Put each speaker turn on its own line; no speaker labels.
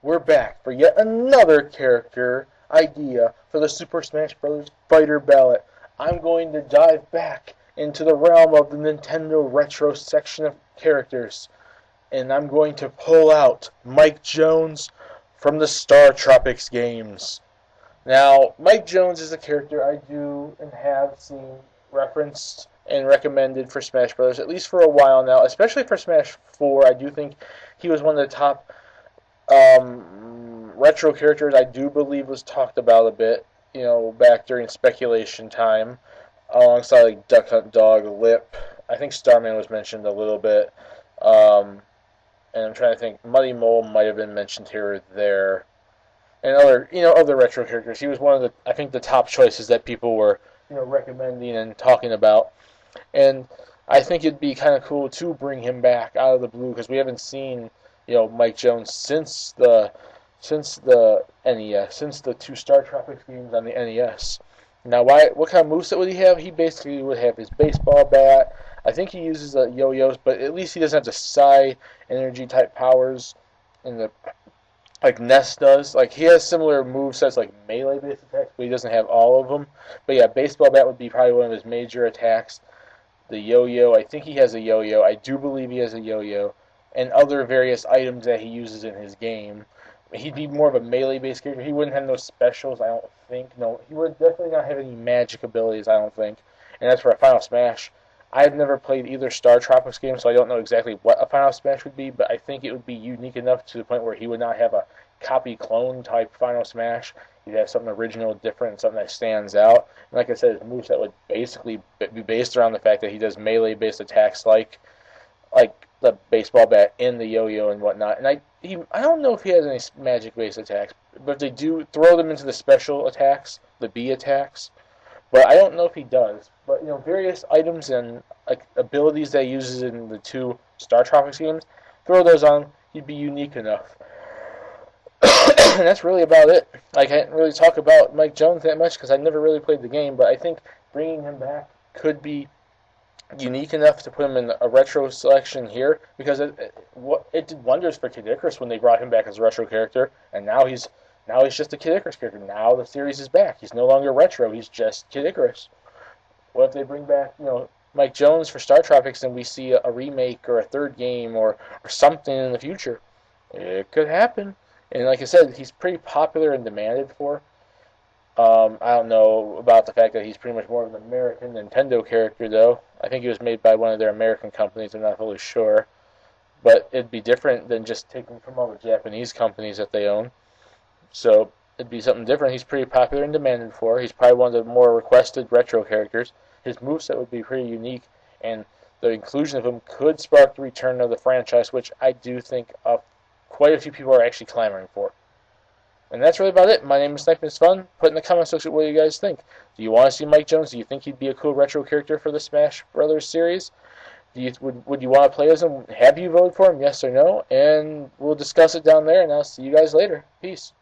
We're back for yet another character idea for the Super Smash Bros. Fighter Ballot. I'm going to dive back into the realm of the Nintendo Retro section of characters, and I'm going to pull out Mike Jones from the StarTropics games. Now, Mike Jones is a character I do and have seen referenced and recommended for Smash Bros. At least for a while now, especially for Smash 4. I do think he was one of the top retro characters I do believe was talked about a bit, back during speculation time, alongside like Duck Hunt Dog, Lip. I think Starman was mentioned a little bit, and I'm trying to think. Muddy Mole might have been mentioned here or there, and other retro characters. He was one of the top choices that people were, recommending and talking about, and I think it'd be kind of cool to bring him back out of the blue because we haven't seen Mike Jones since the NES, since the two StarTropics games on the NES. Now, what kind of moveset would he have? He basically would have his baseball bat. I think he uses yo-yos, but at least he doesn't have the Psy energy type powers in the like Ness does. Like he has similar movesets like melee based attacks, but he doesn't have all of them. But yeah, baseball bat would be probably one of his major attacks. The yo-yo, I think he has a yo-yo. I do believe he has a yo-yo. And other various items that he uses in his game. He'd be more of a melee-based character. He wouldn't have no specials, I don't think. No, he would definitely not have any magic abilities, I don't think. And as for a Final Smash, I've never played either StarTropics game, so I don't know exactly what a Final Smash would be, but I think it would be unique enough to the point where he would not have a copy-clone type Final Smash. He'd have something original, different, something that stands out. And like I said, his moveset would basically be based around the fact that he does melee-based attacks like the baseball bat and the yo-yo and whatnot. And I don't know if he has any magic-based attacks, but if they do, throw them into the special attacks, the B attacks. But I don't know if he does. But various items and abilities that he uses in the two StarTropics games, throw those on. He'd be unique enough. And that's really about it. I can't really talk about Mike Jones that much because I never really played the game. But I think bringing him back could be unique enough to put him in a retro selection here because it did wonders for Kid Icarus when they brought him back as a retro character, and now he's just a Kid Icarus character. Now the series is back. He's no longer retro. He's just Kid Icarus. What if they bring back Mike Jones for StarTropics and we see a remake or a third game or something in the future? It could happen. And like I said, he's pretty popular and demanded for. I don't know about the fact that he's pretty much more of an American Nintendo character, though. I think he was made by one of their American companies. I'm not fully sure. But it'd be different than just taking from all the Japanese companies that they own. So it'd be something different. He's pretty popular and demanded for. He's probably one of the more requested retro characters. His moveset would be pretty unique, and the inclusion of him could spark the return of the franchise, which I do think quite a few people are actually clamoring for. And that's really about it. My name is Sniping is Fun. Put in the comment section what you guys think. Do you want to see Mike Jones? Do you think he'd be a cool retro character for the Smash Brothers series? Would you want to play as him? Have you voted for him? Yes or no? And we'll discuss it down there, and I'll see you guys later. Peace.